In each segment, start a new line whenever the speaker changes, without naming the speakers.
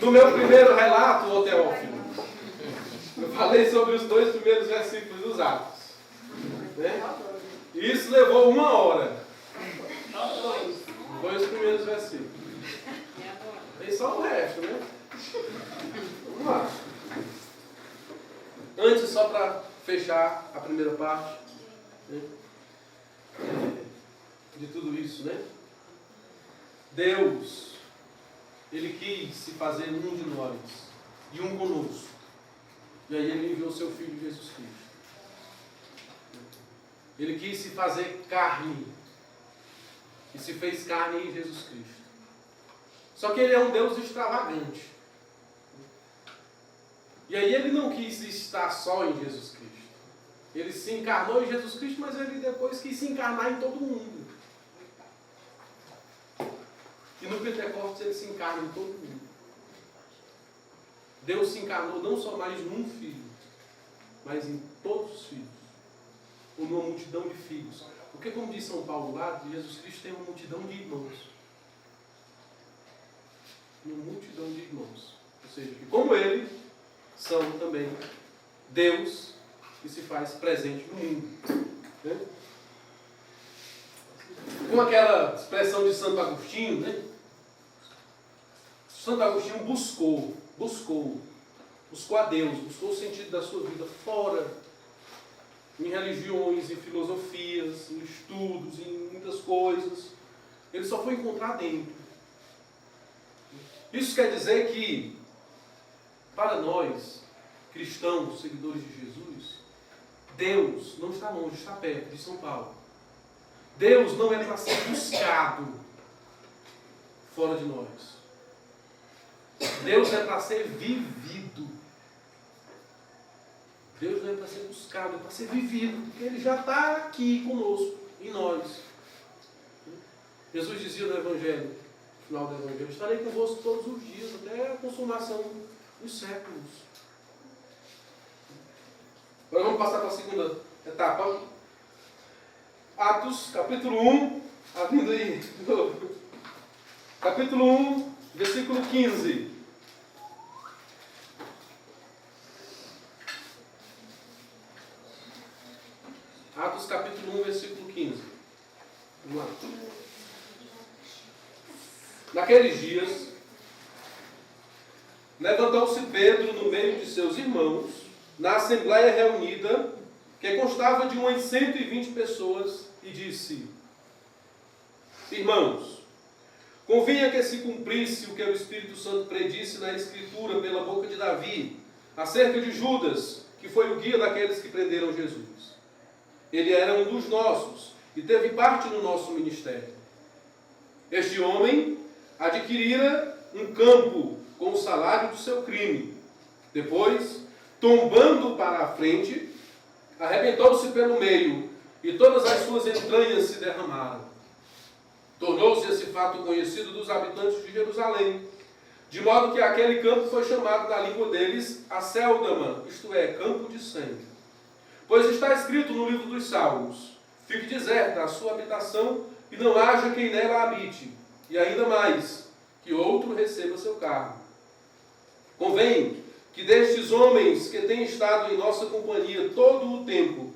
No meu primeiro relato, ô Teófilo, eu falei sobre os 2 primeiros versículos dos Atos. Né? E isso levou 1 hora. 2 primeiros versículos. Tem só o resto, né? Vamos lá. Antes, só para fechar a primeira parte, né, de tudo isso, né? Deus, Ele quis se fazer um de nós e um conosco. E aí Ele enviou seu Filho Jesus Cristo. Ele quis se fazer carne e se fez carne em Jesus Cristo. Só que Ele é um Deus extravagante. E aí Ele não quis estar só em Jesus Cristo. Ele se encarnou em Jesus Cristo, mas Ele depois quis se encarnar em todo mundo. E no Pentecostes Ele se encarna em todo mundo. Deus se encarnou não só mais num filho, mas em todos os filhos. Ou numa multidão de filhos. Porque, como diz São Paulo lá, Jesus Cristo tem uma multidão de irmãos. Uma multidão de irmãos. Ou seja, que como Ele, são também Deus que se faz presente no mundo. Né? Com aquela expressão de Santo Agostinho, né? Santo Agostinho buscou a Deus, buscou o sentido da sua vida fora, em religiões, em filosofias, em estudos, em muitas coisas. Ele só foi encontrar dentro. Isso quer dizer que, para nós, cristãos, seguidores de Jesus, Deus não está longe, está perto, de São Paulo. Deus não é para ser buscado fora de nós. Deus é para ser vivido. Deus não é para ser buscado, é para ser vivido, porque Ele já está aqui conosco, em nós. Jesus dizia no Evangelho, no final do Evangelho: estarei convosco todos os dias, até a consumação dos séculos. Agora vamos passar para a segunda etapa. Atos, capítulo 1, abrindo aí de novo. Capítulo 1, versículo 15. Atos, capítulo 1, versículo 15. Vamos lá. Naqueles dias, levantou-se Pedro no meio de seus irmãos, na assembleia reunida, que constava de umas 120 pessoas, e disse: irmãos, convinha que se cumprisse o que o Espírito Santo predisse na Escritura pela boca de Davi, acerca de Judas, que foi o guia daqueles que prenderam Jesus. Ele era um dos nossos, e teve parte no nosso ministério. Este homem adquirira um campo com o salário do seu crime. Depois, tombando para a frente, arrebentou-se pelo meio, e todas as suas entranhas se derramaram. Tornou-se esse fato conhecido dos habitantes de Jerusalém, de modo que aquele campo foi chamado na língua deles Acéldama, isto é, campo de sangue. Pois está escrito no livro dos Salmos: fique deserta a sua habitação, e não haja quem nela habite, e ainda mais, que outro receba seu cargo. Convém que destes homens que têm estado em nossa companhia todo o tempo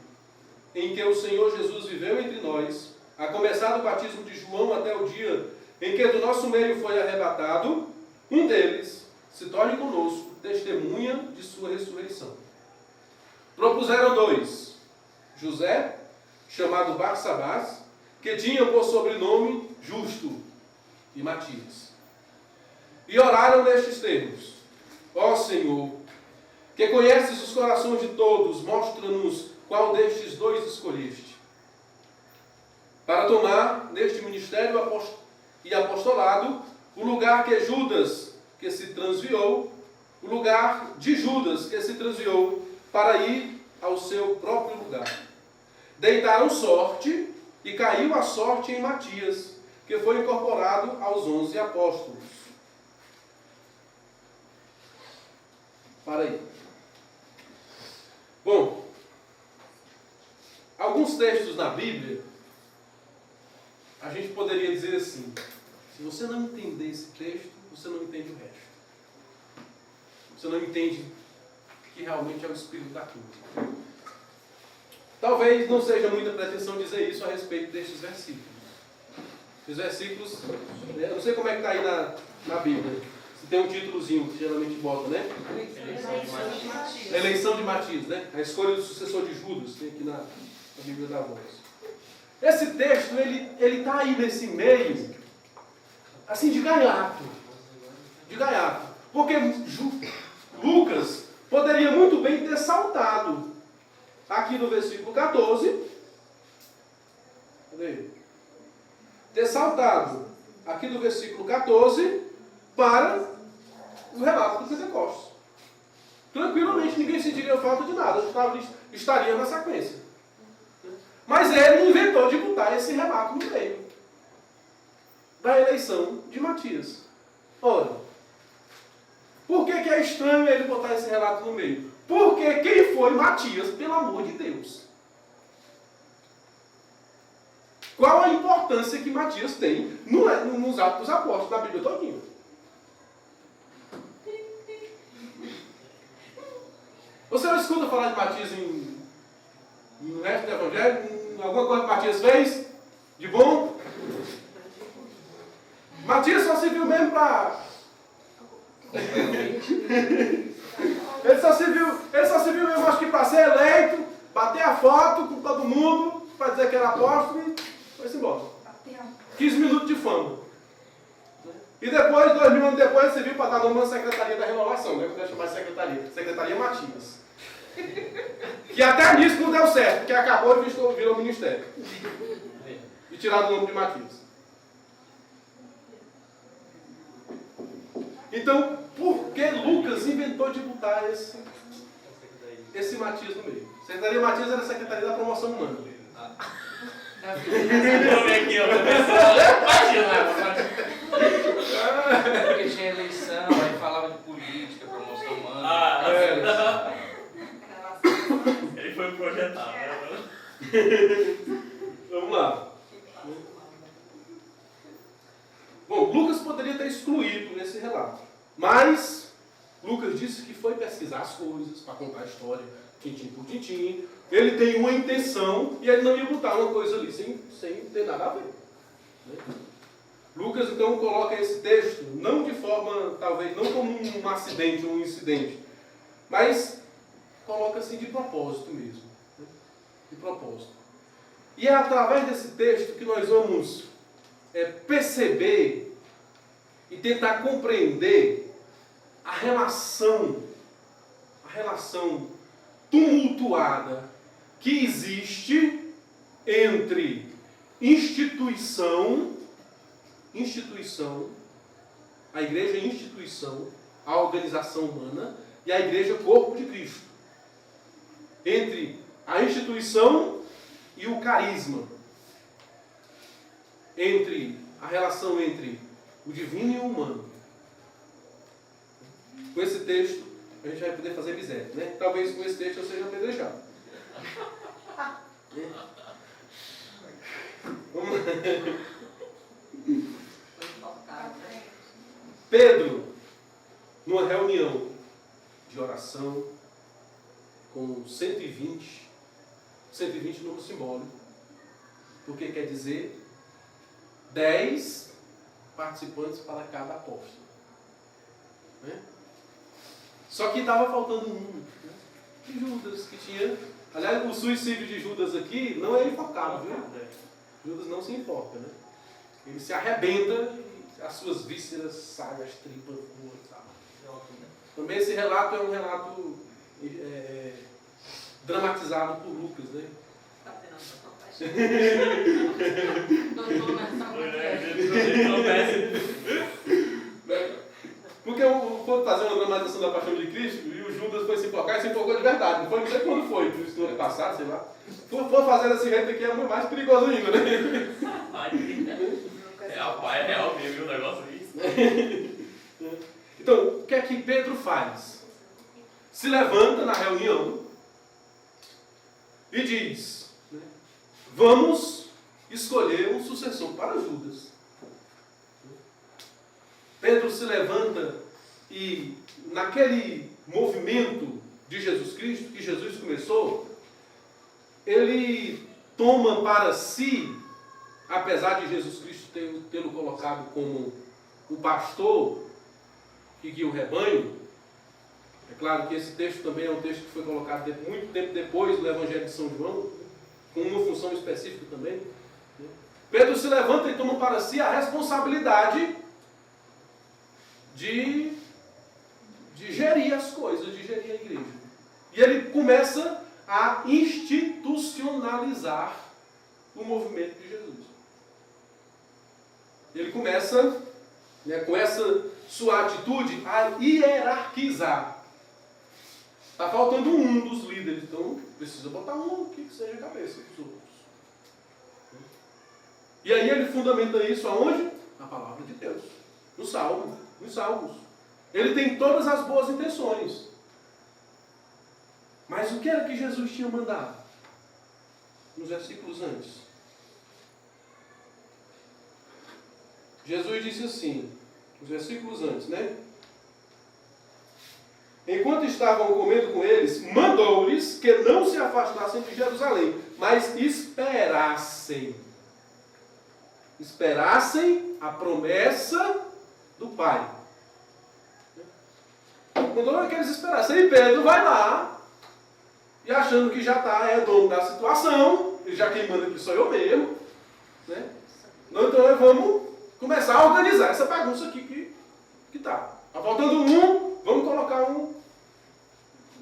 em que o Senhor Jesus viveu entre nós, a começar do batismo de João até o dia em que do nosso meio foi arrebatado, um deles se torne conosco testemunha de sua ressurreição. Propuseram 2, José, chamado Barsabás, que tinha por sobrenome Justo, e Matias. E oraram nestes termos: ó Senhor, que conheces os corações de todos, mostra-nos qual destes 2 escolheste, para tomar neste ministério e apostolado o lugar que Judas, que se transviou, o lugar de Judas, que se transviou, para ir ao seu próprio lugar. Deitaram sorte, e caiu a sorte em Matias, que foi incorporado aos 11 apóstolos. Para aí. Bom, alguns textos na Bíblia, a gente poderia dizer assim: se você não entender esse texto, você não entende o resto. você não entende que realmente é o espírito da coisa. Talvez não seja muita pretensão dizer isso a respeito destes versículos. Os versículos, eu não sei como é que está aí na Bíblia. Se tem um títulozinho que geralmente bota, né? Eleição de Matias, né? A escolha do sucessor de Judas, tem aqui na Bíblia da Voz. Esse texto, ele está aí nesse meio, assim, de gaiato. De gaiato. Porque Lucas poderia muito bem ter saltado aqui no versículo 14. Cadê? Ter saltado aqui do versículo 14 para o relato do Pentecostes. Tranquilamente, ninguém sentiria falta de nada, estaria na sequência. Mas ele inventou de botar esse relato no meio da eleição de Matias. Ora, por que é estranho ele botar esse relato no meio? Porque quem foi Matias, pelo amor de Deus? Qual a importância que Matias tem nos Atos dos Apóstolos, na Bíblia todinha? Você não escuta falar de Matias no resto do Evangelho? Alguma coisa que Matias fez? De bom? Matias só se viu mesmo para... Ele só se viu mesmo, acho que para ser eleito, bater a foto com todo mundo, para dizer que era apóstolo e foi-se embora. 15 minutos de fama. E depois, 2000 anos depois, você viu para dar nome na Secretaria da Renovação, né? Que eu chamar de Secretaria. Secretaria Matias. Que até nisso não deu certo, porque acabou e virou ministério. E tiraram o nome de Matias. Então, por que Lucas inventou de botar esse Matias no meio? Secretaria Matias era a Secretaria da Promoção Humana.
Porque tinha eleição, aí falava de política, promoção humana.
Ele foi projetado.
Vamos lá. Bom, Lucas poderia ter excluído esse relato. Mas Lucas disse que foi pesquisar as coisas, para contar a história, tintim por tintim. Ele tem uma intenção e ele não ia botar uma coisa ali sem ter nada a ver. Né? Lucas então coloca esse texto, não de forma, talvez, não como um acidente, um incidente, mas coloca assim de propósito mesmo. Né? De propósito. E é através desse texto que nós vamos perceber e tentar compreender a relação tumultuada que existe entre instituição, a igreja é instituição, a organização humana, e a igreja corpo de Cristo. Entre a instituição e o carisma. A relação entre o divino e o humano. Com esse texto, a gente vai poder fazer miséria, né? Talvez com esse texto eu seja apedrejado. Vamos lá. Pedro, numa reunião de oração, com 120 número simbólico, porque quer dizer 10 participantes para cada apóstolo. Né? Só que estava faltando um, né? Judas, que tinha... Aliás, o suicídio de Judas aqui não é enforcado, viu? Judas não se enforca, né? Ele se arrebenta e as suas vísceras saem, as tripas voam e tal. Também esse relato é um relato dramatizado por Lucas, né? Porque foi fazer uma dramatização da paixão de Cristo e o Judas foi se enfocar e se enfocou de verdade. Não foi quando foi, no ano passado, sei lá. For fazendo esse rito aqui é muito mais perigoso ainda, né?
É real mesmo o negócio disso.
Então, o que é que Pedro faz? Se levanta na reunião e diz, né, vamos escolher um sucessor para Judas. Pedro se levanta e naquele movimento de Jesus Cristo, que Jesus começou, ele toma para si, apesar de Jesus Cristo tê-lo colocado como o pastor que guia o rebanho. É claro que esse texto também é um texto que foi colocado muito tempo depois do Evangelho de São João, com uma função específica também. Pedro se levanta e toma para si a responsabilidade de gerir as coisas, de gerir a igreja. E ele começa a institucionalizar o movimento de Jesus. Ele começa, com essa sua atitude, a hierarquizar. Está faltando um dos líderes, então precisa botar um que seja a cabeça dos outros. E aí ele fundamenta isso aonde? Na palavra de Deus, nos Salmos. Ele tem todas as boas intenções. Mas o que era que Jesus tinha mandado? Nos versículos antes. Jesus disse assim, nos versículos antes, Enquanto estavam comendo com eles, mandou-lhes que não se afastassem de Jerusalém, mas esperassem a promessa do Pai. Mandou que eles esperassem. E Pedro vai lá, e achando que já é dono da situação, e já quem manda aqui sou eu mesmo, Então vamos começar a organizar essa bagunça aqui que está. Está faltando um, vamos colocar um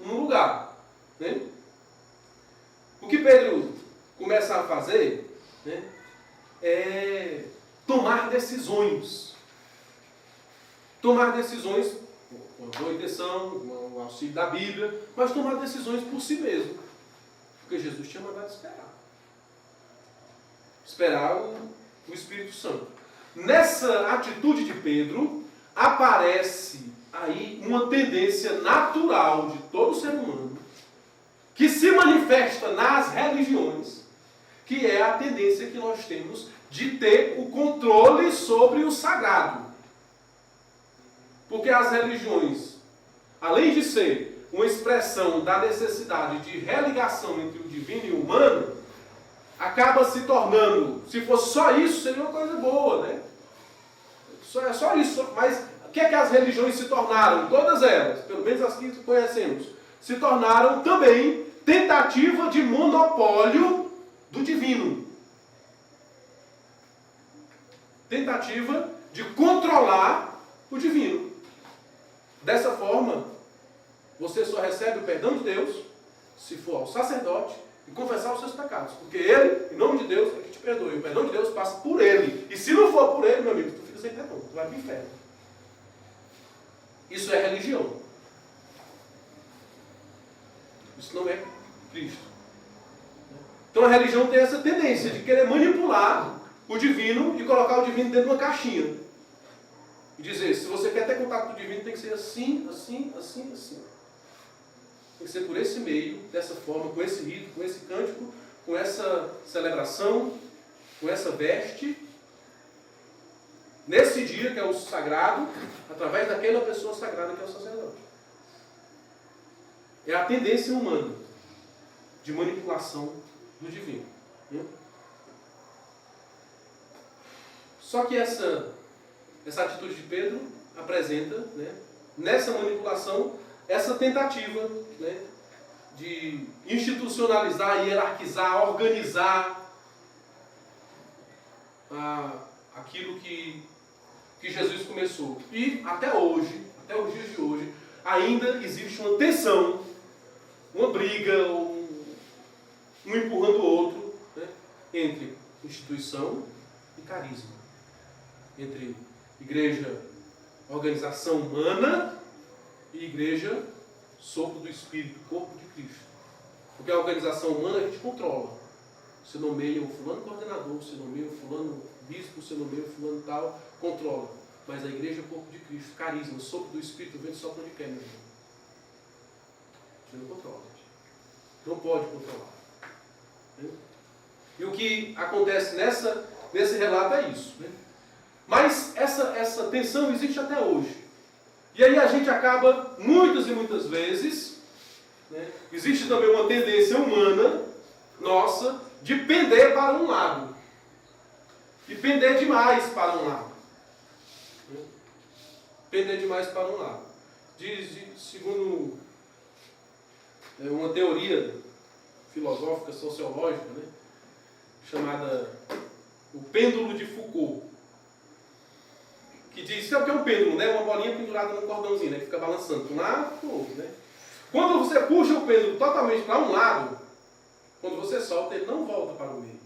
no lugar. O que Pedro começa a fazer é tomar decisões. Tomar decisões com uma boa intenção, com o auxílio da Bíblia, mas tomar decisões por si mesmo. Porque Jesus tinha mandado esperar. Esperar o Espírito Santo. Nessa atitude de Pedro, aparece aí uma tendência natural de todo ser humano, que se manifesta nas religiões, que é a tendência que nós temos de ter o controle sobre o sagrado. Porque as religiões, além de ser uma expressão da necessidade de religação entre o divino e o humano, acaba se tornando, se fosse só isso, seria uma coisa boa, É só isso, mas o que é que as religiões se tornaram? Todas elas, pelo menos as que conhecemos, se tornaram também tentativa de monopólio do divino. Tentativa de controlar o divino. Dessa forma, você só recebe o perdão de Deus se for ao sacerdote e confessar os seus pecados. Porque ele, em nome de Deus, é que te perdoe. O perdão de Deus passa por ele. E se não for por ele, meu amigo, tu fica sem perdão. Tu vai para o inferno. Isso é religião. Isso não é Cristo. Então a religião tem essa tendência de querer manipular o divino e colocar o divino dentro de uma caixinha. E dizer, se você quer ter contato com o divino, tem que ser assim, assim, assim, assim. Tem que ser por esse meio, dessa forma, com esse rito, com esse cântico, com essa celebração, com essa veste. Nesse dia, que é o sagrado, através daquela pessoa sagrada que é o sacerdote. É a tendência humana de manipulação do divino. Só que essa atitude de Pedro apresenta, nessa manipulação, essa tentativa de institucionalizar, hierarquizar, organizar aquilo que Jesus começou. E até hoje, até os dias de hoje, ainda existe uma tensão, uma briga, um empurrando o outro, entre instituição e carisma. Entre igreja, organização humana, e igreja, sopro do Espírito, corpo de Cristo. Porque a organização humana a gente controla. Você nomeia o fulano coordenador, você nomeia o fulano bispo, você nomeia o fulano tal, controla. Mas a igreja é o corpo de Cristo, carisma, sopro do Espírito, vento sopra onde quer, meu irmão. Você não controla. Não pode controlar. E o que acontece nesse relato é isso. Mas essa tensão existe até hoje. E aí a gente acaba, muitas e muitas vezes, né, existe também uma tendência humana, nossa, de pender para um lado. E pender demais para um lado. Pender demais para um lado. Segundo uma teoria filosófica, sociológica, né, chamada o pêndulo de Foucault, que diz, sabe o que é um pêndulo, né? Uma bolinha pendurada num cordãozinho, né, que fica balançando de um lado para o outro, né? Quando você puxa o pêndulo totalmente para um lado, quando você solta, ele não volta para o meio.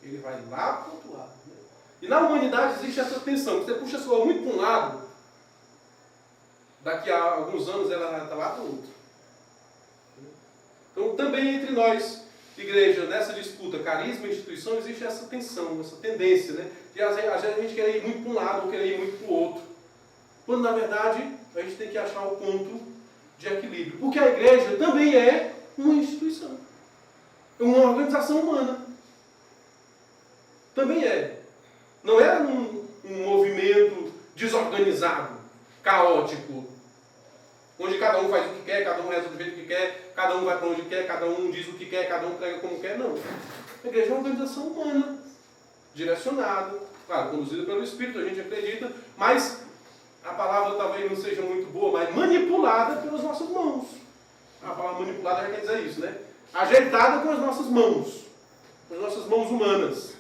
Ele vai lá para o outro lado. Né? E na humanidade existe essa tensão. Você puxa a sua muito para um lado, daqui a alguns anos ela vai estar lá para o outro. Então também entre nós, igreja, nessa disputa carisma e instituição, existe essa tensão, essa tendência, né? De às vezes a gente querer ir muito para um lado ou querer ir muito para o outro. Quando na verdade a gente tem que achar o ponto de equilíbrio. Porque a igreja também é uma instituição. É uma organização humana. Também é. Não é um movimento desorganizado, caótico, onde cada um faz o que quer, cada um reza do jeito que quer, cada um vai para onde quer, cada um diz o que quer, cada um prega como quer. Não. A igreja é uma organização humana, direcionada, claro, conduzida pelo Espírito, a gente acredita, mas a palavra talvez não seja muito boa, mas manipulada pelas nossas mãos. A palavra manipulada já quer dizer isso, né? Ajeitada com as nossas mãos humanas.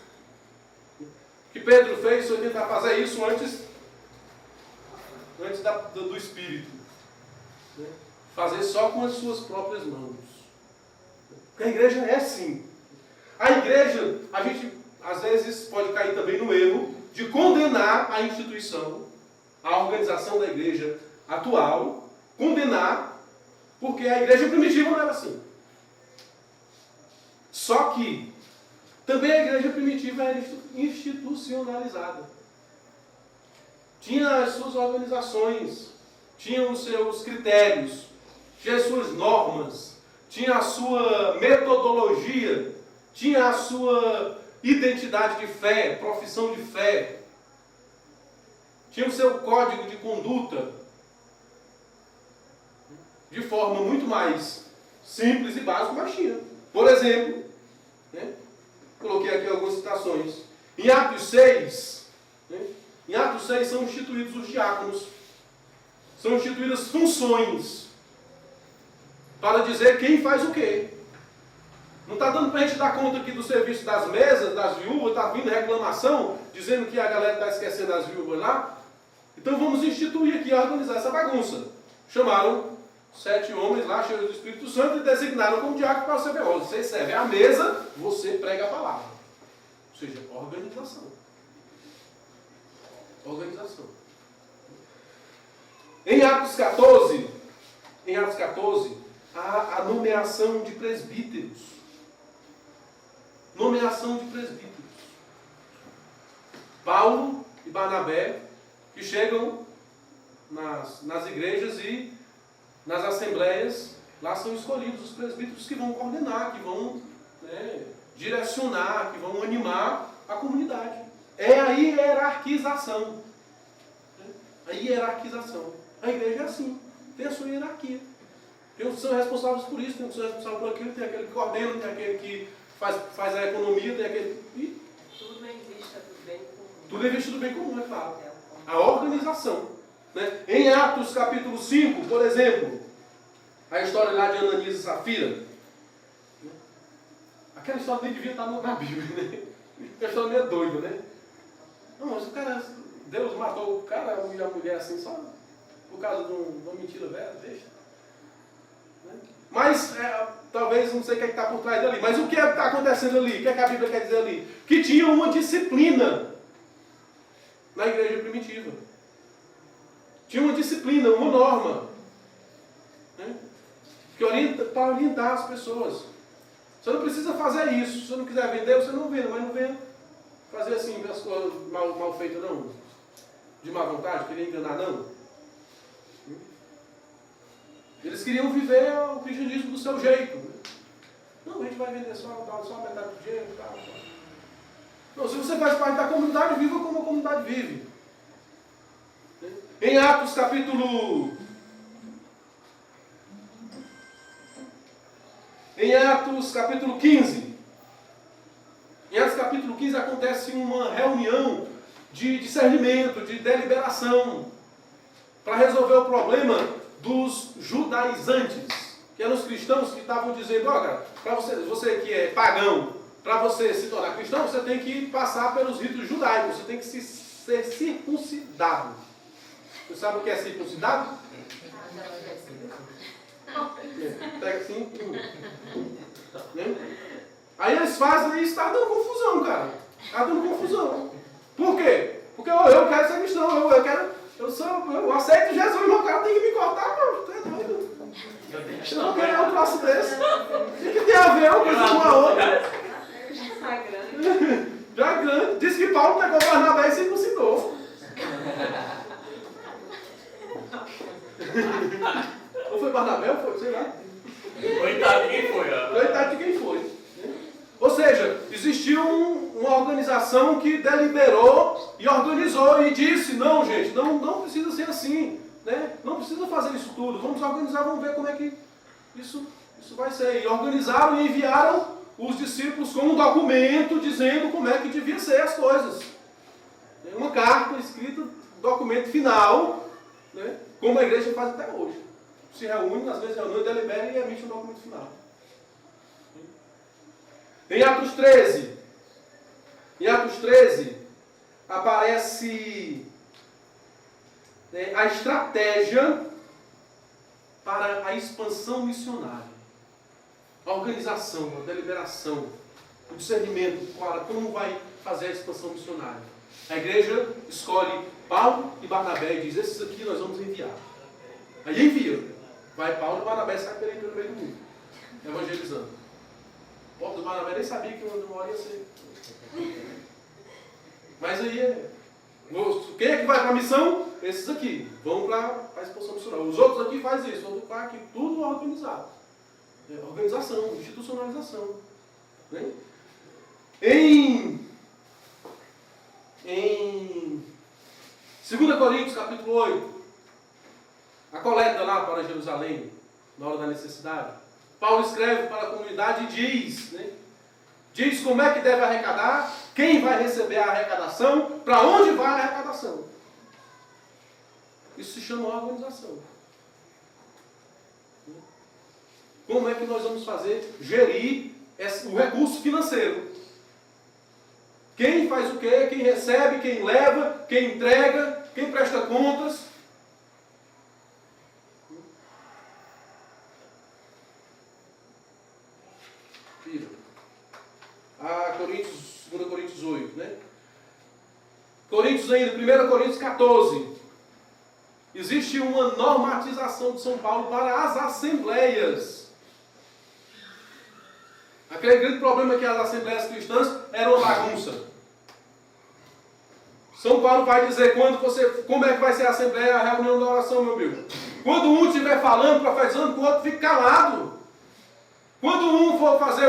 O que Pedro fez foi tentar fazer isso antes do Espírito. Né? Fazer só com as suas próprias mãos. Porque a igreja é assim. A igreja, a gente às vezes pode cair também no erro de condenar a instituição, a organização da igreja atual, condenar, porque a igreja primitiva não era assim. Só que também a igreja primitiva era institucionalizada. Tinha as suas organizações, tinha os seus critérios, tinha as suas normas, tinha a sua metodologia, tinha a sua identidade de fé, profissão de fé, tinha o seu código de conduta, de forma muito mais simples e básica, mas tinha. Por exemplo, né, coloquei aqui algumas citações. Em Atos 6, né, em Atos 6 são instituídos os diáconos. São instituídas funções para dizer quem faz o quê. Não está dando para a gente dar conta aqui do serviço das mesas, das viúvas, está vindo reclamação, dizendo que a galera está esquecendo as viúvas lá. Então vamos instituir aqui, organizar essa bagunça. Chamaram 7 homens lá, cheios do Espírito Santo, e designaram como diácono para você ver. Você serve a mesa, você prega a palavra. Ou seja, organização. Organização. Em Atos 14, há a nomeação de presbíteros. Nomeação de presbíteros. Paulo e Barnabé, que chegam nas igrejas e nas assembleias, lá são escolhidos os presbíteros que vão coordenar, que vão, né, direcionar, que vão animar a comunidade. É a hierarquização. A hierarquização. A igreja é assim, tem a sua hierarquia. Tem os que são responsáveis por isso, tem os que são responsáveis por aquilo, tem aquele que coordena, tem aquele que faz a economia, tem aquele... E
tudo em vista do bem comum.
tudo em vista do bem comum, é claro. A organização. Né? Em Atos capítulo 5, por exemplo, a história lá de Ananias e Safira. Aquela história nem devia estar na Bíblia, né? Aquela história meio doida, né? Não, mas o cara, Deus matou o cara e a mulher assim só por causa de uma mentira velha, deixa. Né? Mas, talvez, não sei o que está por trás dali, mas o que está acontecendo ali? O que a Bíblia quer dizer ali? Que tinha uma disciplina na igreja primitiva. Tinha uma disciplina, uma norma, né, para orientar as pessoas. Você não precisa fazer isso. Se você não quiser vender, você não vende, mas não venha fazer assim, as coisas mal feitas, não. De má vontade, querer enganar, não. Eles queriam viver o cristianismo do seu jeito. Né? Não, a gente vai vender só a metade do dinheiro. Tá. Não, se você faz parte da comunidade, viva como a comunidade vive. Em Atos capítulo 15. Em Atos capítulo 15 acontece uma reunião de discernimento, de deliberação, para resolver o problema dos judaizantes, que eram os cristãos que estavam dizendo, ó, cara, para você que é pagão, para você se tornar cristão, você tem que passar pelos ritos judaicos, você tem que ser circuncidado. Você sabe o que é circuncidado? Pega assim. Né? Aí eles fazem isso, está dando confusão, cara. Está dando confusão. Por quê? Porque eu quero ser cristão, eu aceito Jesus, mas o cara tem que me cortar, mano. Tu é doido. Eu não quero um troço desse. O que tem a ver uma coisa com a outra? Já é grande. Diz que Paulo pegou Barnabé e circuncidou. Ou foi Barnabé ou foi, sei lá.
Coitado de quem foi, ó.
Coitado de quem foi. Ou seja, existiu uma organização que deliberou e organizou e disse, não gente, não precisa ser assim, né? Não precisa fazer isso tudo, vamos organizar, vamos ver como é que isso vai ser. E organizaram e enviaram os discípulos com um documento dizendo como é que devia ser as coisas. Uma carta escrita, documento final, né? Como a igreja faz até hoje. Se reúne, às vezes reúne, delibera e emite um documento final. Em Atos 13, aparece a estratégia para a expansão missionária. A organização, a deliberação, o discernimento para como vai fazer a expansão missionária. A igreja escolhe Paulo e Barnabé e diz, esses aqui nós vamos enviar. Aí envia. Vai Paulo e Barnabé sai pelo meio do mundo, evangelizando. O povo do Barnabé nem sabia que uma hora ia ser. Mas aí, quem é que vai para a missão? Esses aqui. Vão para a expansão missionária. Os outros aqui fazem isso. Outros para aqui. Tudo organizado. Organização, institucionalização. Né? Em 2 Coríntios, capítulo 8, a coleta lá para Jerusalém, na hora da necessidade, Paulo escreve para a comunidade e diz como é que deve arrecadar, quem vai receber a arrecadação, para onde vai a arrecadação. Isso se chama organização. Como é que nós vamos gerir o recurso financeiro? Quem faz o quê? Quem recebe, quem leva, quem entrega, quem presta contas. A 2 Coríntios 8, né? Coríntios ainda, 1 Coríntios 14. Existe uma normatização de São Paulo para as assembleias. Aquele grande problema é que as assembleias cristãs eram uma bagunça. São Paulo vai dizer como é que vai ser a assembleia, a reunião da oração, meu amigo. Quando um estiver falando, profetizando, o outro fica calado. Quando um for fazer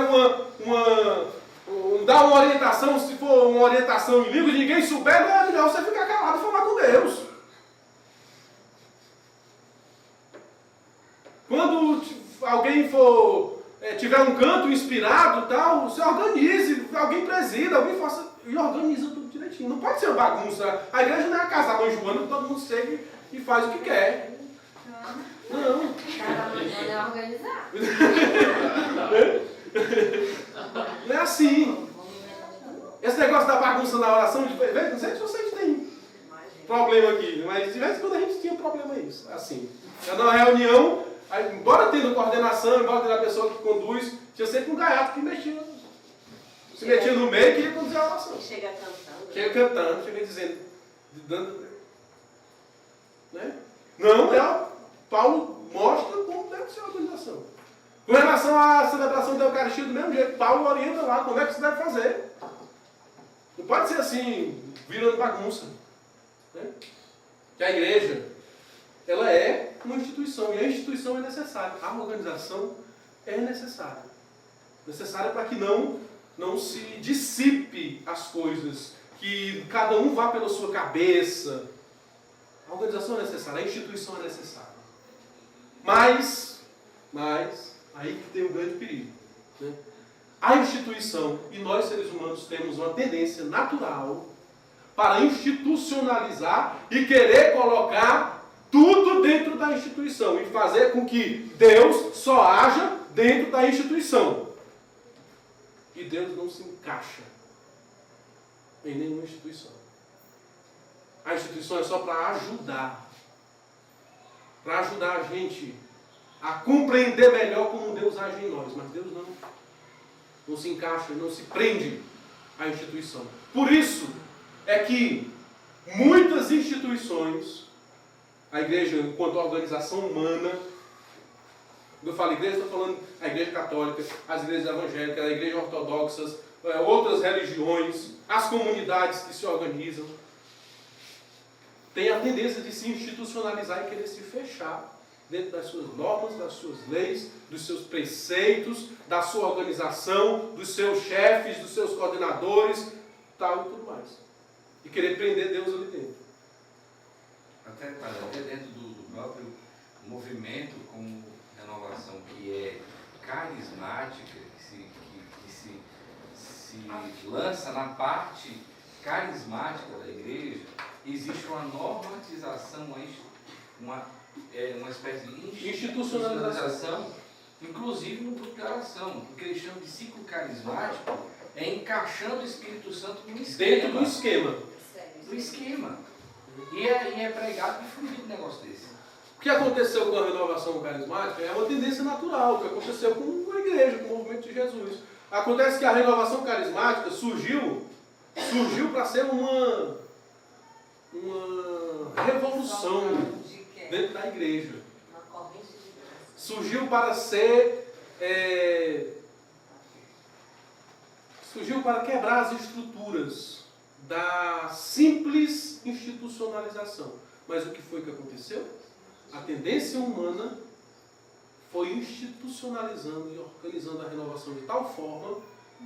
dar uma orientação, se for uma orientação em línguas, ninguém souber, não é melhor você ficar calado e falar com Deus. Quando alguém tiver um canto inspirado, tal, você organize, alguém presida, alguém faça e organiza tudo direitinho. Não pode ser uma bagunça. A igreja não é a casa da mãe Joana que todo mundo segue e faz o que quer. Não.
É organizar.
Não é assim. Esse negócio da bagunça na oração, não sei se vocês têm problema aqui, mas de vez em quando a gente tinha problema isso. Assim, na reunião, embora tendo coordenação, embora tendo a pessoa que conduz, tinha sempre um gaiato que se metia no meio e queria conduzir a oração.
Chega cantando.
Chega dizendo, né? Não, Paulo mostra como deve ser a organização. Com relação à celebração da Eucaristia, do mesmo jeito, Paulo orienta lá como é que se deve fazer. Não pode ser assim, virando bagunça. Né? Que a igreja, ela é uma instituição, e a instituição é necessária. A organização é necessária. Necessária para que não se dissipe as coisas, que cada um vá pela sua cabeça. A organização é necessária, a instituição é necessária. Mas, aí que tem o grande perigo. Né? A instituição, e nós seres humanos temos uma tendência natural para institucionalizar e querer colocar tudo dentro da instituição e fazer com que Deus só haja dentro da instituição. E Deus não se encaixa em nenhuma instituição. A instituição é só para ajudar a gente a compreender melhor como Deus age em nós, mas Deus não se encaixa, não se prende à instituição. Por isso é que muitas instituições, a igreja enquanto organização humana, quando eu falo igreja, estou falando a igreja católica, as igrejas evangélicas, a igreja ortodoxas, outras religiões, as comunidades que se organizam, tem a tendência de se institucionalizar e querer se fechar dentro das suas normas, das suas leis, dos seus preceitos, da sua organização, dos seus chefes, dos seus coordenadores, tal e tudo mais. E querer prender Deus ali dentro.
Até dentro do próprio movimento como renovação, que é carismática, que se lança na parte carismática da igreja, existe uma normatização, uma espécie de institucionalização, inclusive no grupo de oração, o que eles chamam de ciclo carismático, é encaixando o Espírito Santo no esquema.
Dentro do esquema.
No esquema. E é pregado e fluido um negócio desse.
O que aconteceu com a renovação carismática é uma tendência natural, o que aconteceu com a igreja, com o movimento de Jesus. Acontece que a renovação carismática surgiu para ser uma revolução dentro da igreja. Surgiu para ser... surgiu para quebrar as estruturas da simples institucionalização. Mas o que foi que aconteceu? A tendência humana foi institucionalizando e organizando a renovação de tal forma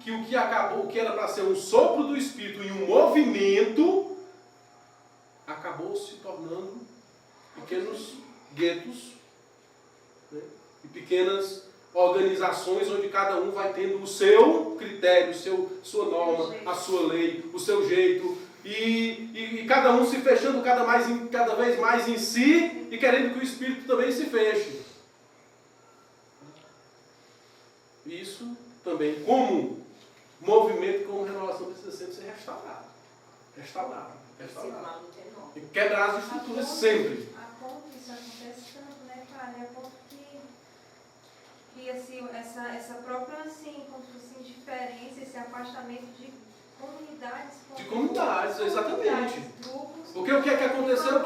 que o que era para ser um sopro do Espírito e um movimento, acabou se tornando pequenos guetos, né? E pequenas organizações onde cada um vai tendo o seu critério, sua norma, a sua lei, o seu jeito, e cada um se fechando cada vez mais em si e querendo que o Espírito também se feche. Isso também, como movimento, como renovação, precisa sempre ser restaurado. E quebrar as estruturas sempre.
A ponto que isso acontece tanto, né, cara? É a ponto que assim, essa própria assim, como se fosse indiferença, esse afastamento de comunidades.
De comunidades, exatamente.
Grupos,
Porque o que é que aconteceu?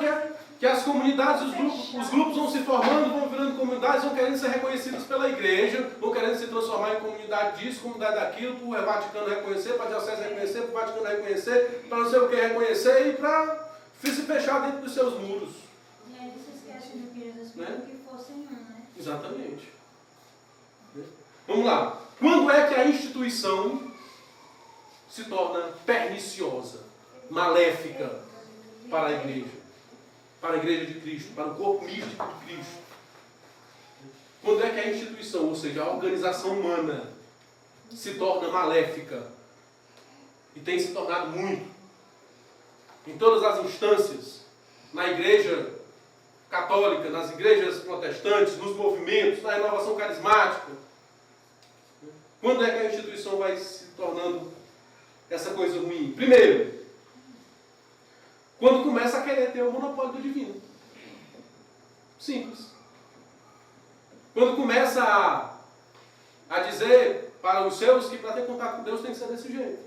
Que as comunidades, os grupos vão se formando, vão virando comunidades, vão querendo ser reconhecidos pela igreja, vão querendo se transformar em comunidade disso, comunidade daquilo, para o Vaticano reconhecer, para a Diocese reconhecer, para o Vaticano reconhecer, para não sei o que reconhecer e para se fechar dentro dos seus muros.
E aí eles esquecem do que Jesus
Né?
que fossem um, né?
Exatamente. Vamos lá. Quando é que a instituição se torna perniciosa, maléfica para a igreja? Para a igreja de Cristo, para o corpo místico de Cristo. Quando é que a instituição, ou seja, a organização humana, se torna maléfica? E tem se tornado muito. Em todas as instâncias, na igreja católica, nas igrejas protestantes, nos movimentos, na renovação carismática. Quando é que a instituição vai se tornando essa coisa ruim? Primeiro, quando começa a querer ter o monopólio do divino. Simples. Quando começa a dizer para os seus que para ter contato com Deus tem que ser desse jeito.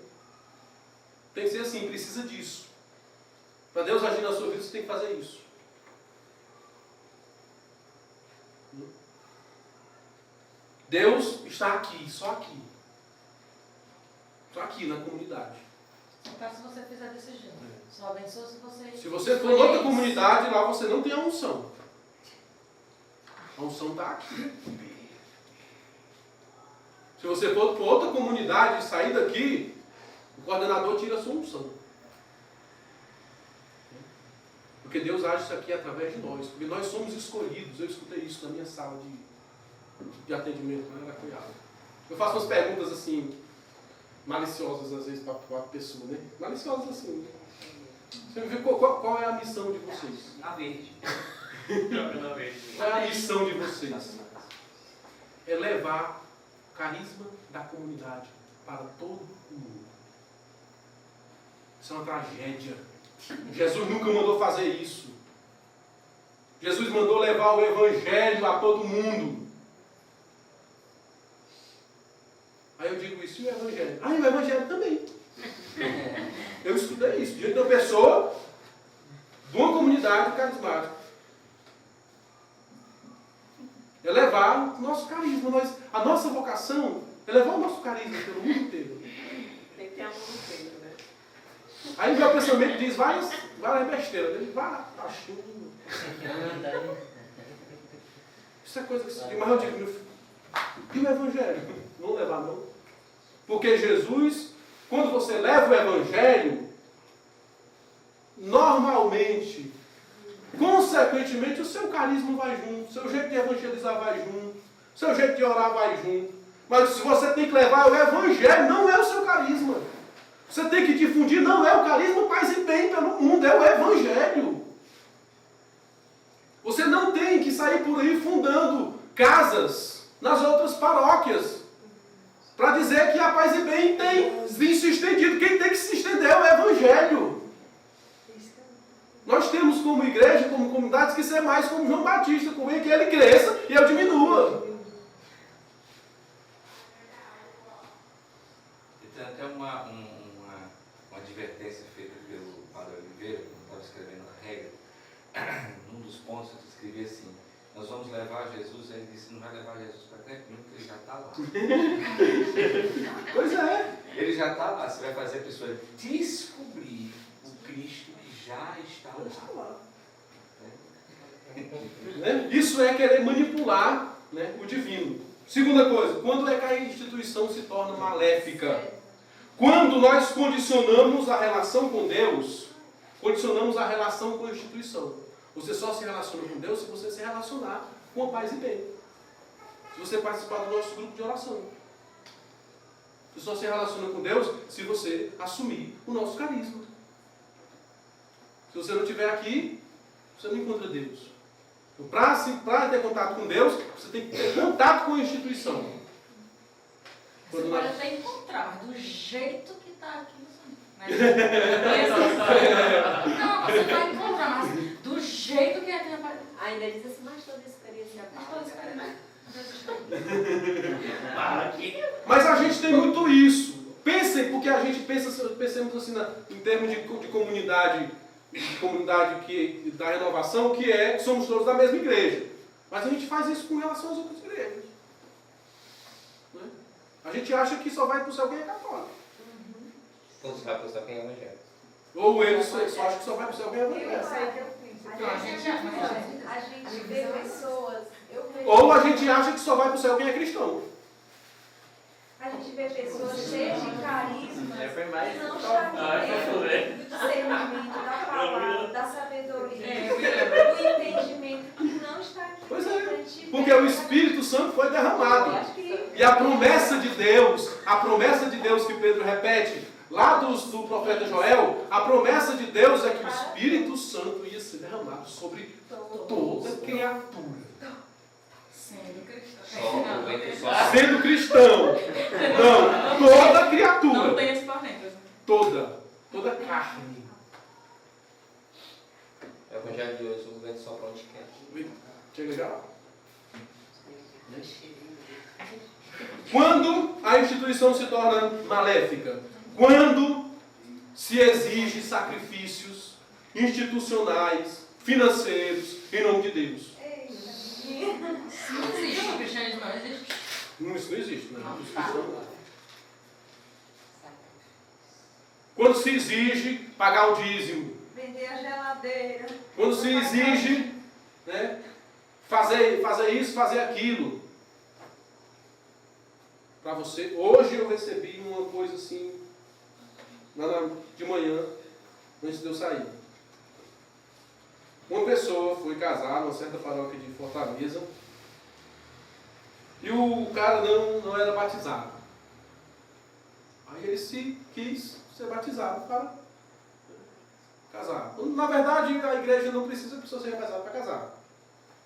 Tem que ser assim, precisa disso. Para Deus agir na sua vida, você tem que fazer isso. Deus está aqui, só aqui. Só aqui na comunidade.
Então, se você fizer desse jeito, só abençoa se
você for em outra comunidade, lá você não tem a unção. A unção está aqui. Se você for para outra comunidade e sair daqui, o coordenador tira a sua unção. Porque Deus age isso aqui através de nós. Porque nós somos escolhidos. Eu escutei isso na minha sala de atendimento na Cunhada. Eu faço umas perguntas assim, maliciosas às vezes para a pessoa, né? Maliciosas assim, né? Você me vê qual é a missão de vocês?
Na verde.
Qual é a missão de vocês? É levar o carisma da comunidade para todo o mundo. Isso é uma tragédia. Jesus nunca mandou fazer isso. Jesus mandou levar o Evangelho a todo mundo. Aí eu digo isso, e o Evangelho? Ah, e o Evangelho também. Eu estudei isso, diante de uma pessoa, de uma comunidade carismática. É levar o nosso carisma. A nossa vocação é levar o nosso carisma pelo mundo inteiro.
Tem que ter amor no peito, né?
Aí o meu pensamento diz várias besteiras. Ele vai achando. Isso é coisa que se diz. Mas eu digo, meu filho, e o Evangelho? Não levar não. Porque Jesus, quando você leva o Evangelho, normalmente, consequentemente, o seu carisma vai junto, o seu jeito de evangelizar vai junto, o seu jeito de orar vai junto. Mas se você tem que levar o Evangelho, não é o seu carisma. Você tem que difundir, não é o carisma, paz e bem pelo mundo, é o Evangelho. Você não tem que sair por aí fundando casas nas outras paróquias para dizer que a paz e bem tem se estendido. Quem tem que se estender é o Evangelho. Nós temos como igreja, como comunidades, que ser mais como João Batista, convém que ele cresça e eu diminua.
E tem até uma advertência feita pelo Padre Oliveira, quando estava escrevendo a regra. Num dos pontos eu escrevi assim: nós vamos levar Jesus. Ele disse: não vai levar Jesus para canto nenhum, porque ele já está lá.
Pois é.
Ele já está lá. Você vai fazer a pessoa descobrir o Cristo que já está lá.
Isso é querer manipular, né, o divino. Segunda coisa, quando é que a instituição se torna maléfica? Quando nós condicionamos a relação com Deus, condicionamos a relação com a instituição. Você só se relaciona com Deus se você se relacionar com a paz e bem. Se você participar do nosso grupo de oração. Você só se relaciona com Deus se você assumir o nosso carisma. Se você não estiver aqui, você não encontra Deus. Então, para ter contato com Deus, você tem que ter contato com a instituição.
Você
Quando
pode
nós...
até encontrar, mas do jeito que está aqui, você não. Não, você vai encontrar, mas do jeito que é aqui na.
Ainda diz assim, mas toda experiência
Mas a gente tem muito isso. Pensem, porque a gente pensemos assim em termos de comunidade que, da renovação, que somos todos da mesma igreja. Mas a gente faz isso com relação às outras igrejas. Né? A gente acha que só vai para o céu quem é católico.
Todos vai para o céu quem é evangélico.
Ou eles só acham que só vai para o céu quem é evangélico.
A gente vê pessoas.
Ou a gente acha que só vai para o céu quem é cristão.
A gente vê pessoas cheias de carisma
Foi mais.
que não estão aqui do discernimento, da palavra, da sabedoria, do entendimento que não está aqui.
Pois é, porque o Espírito Santo foi derramado. E a promessa de Deus que Pedro repete, lá do profeta Joel, a promessa de Deus é que o Espírito Santo ia ser derramado sobre toda criatura. Sendo cristão. Não, toda criatura.
Não tem esse parênteses.
Toda carne.
É o evangelho de hoje, o vento sopra onde quer.
Chega já. Quando a instituição se torna maléfica? Quando se exige sacrifícios institucionais, financeiros, em nome de Deus.
Não existe, o cristianismo não existe.
Isso não existe, né? Quando se exige pagar o dízimo.
Vender a geladeira.
Quando se exige, né, fazer isso, fazer aquilo. Para você. Hoje eu recebi uma coisa assim, de manhã, antes de eu sair. pessoa foi casar numa certa paróquia de Fortaleza e o cara não era batizado. Aí ele se quis ser batizado para casar. Na verdade, a igreja não precisa que a pessoa seja casada para casar.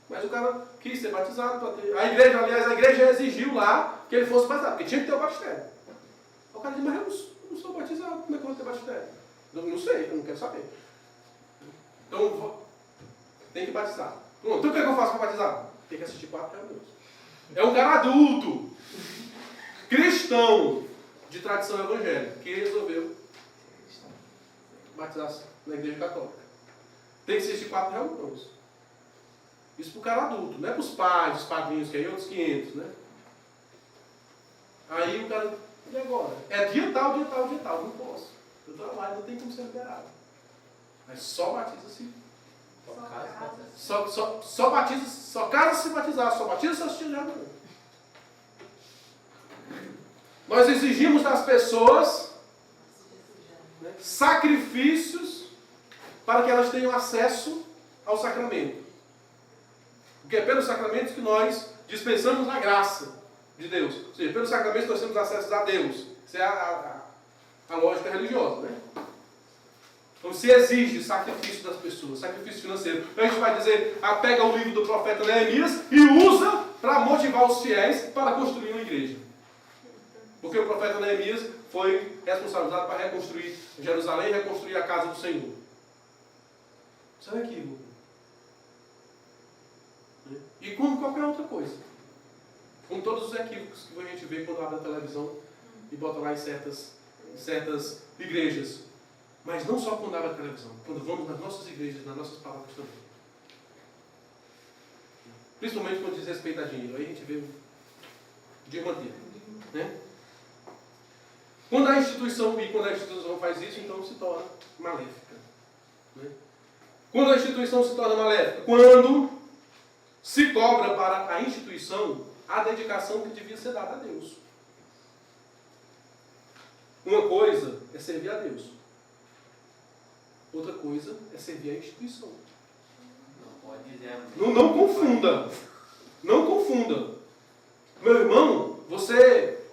Mas o cara quis ser batizado para ter... A igreja exigiu lá que ele fosse batizado, porque tinha que ter o batistério. O cara disse, mas eu não sou batizado, como é que eu vou ter batistério? Eu não sei, eu não quero saber. Então, tem que batizar. Então, o que eu faço para batizar? Tem que assistir 4 reuniões. É um cara adulto, cristão, de tradição evangélica, que resolveu batizar-se na igreja católica. Tem que assistir 4 reuniões. Isso para o cara adulto, não é para os pais, os padrinhos, que aí outros 500, né? Aí o cara, e agora? É dia tal, não posso. Eu trabalho, não tem como ser liberado. Mas só batiza-se. Só batiza, só casa se batizar, só batiza se assistir já. Nós exigimos das pessoas, né, sacrifícios para que elas tenham acesso ao sacramento. Porque é pelos sacramentos que nós dispensamos a graça de Deus. Ou seja, pelos sacramentos nós temos acesso a Deus. Isso é a lógica religiosa, né? Então se exige sacrifício das pessoas, sacrifício financeiro. Então a gente vai dizer, pega o livro do profeta Neemias e usa para motivar os fiéis para construir uma igreja. Porque o profeta Neemias foi responsabilizado para reconstruir Jerusalém e reconstruir a casa do Senhor. Isso é um equívoco. E como qualquer outra coisa. Como todos os equívocos que a gente vê quando abre a televisão e bota lá em certas igrejas. Mas não só quando abre a televisão, quando vamos nas nossas igrejas, nas nossas palavras também. Principalmente quando diz respeito a dinheiro. Aí a gente vê o dia inteiro. Né? Quando a instituição faz isso, então se torna maléfica. Né? Quando a instituição se torna maléfica? Quando se cobra para a instituição a dedicação que devia ser dada a Deus. Uma coisa é servir a Deus. Outra coisa é servir a instituição.
Não pode dizer.
Não confunda. Não confunda. Meu irmão, você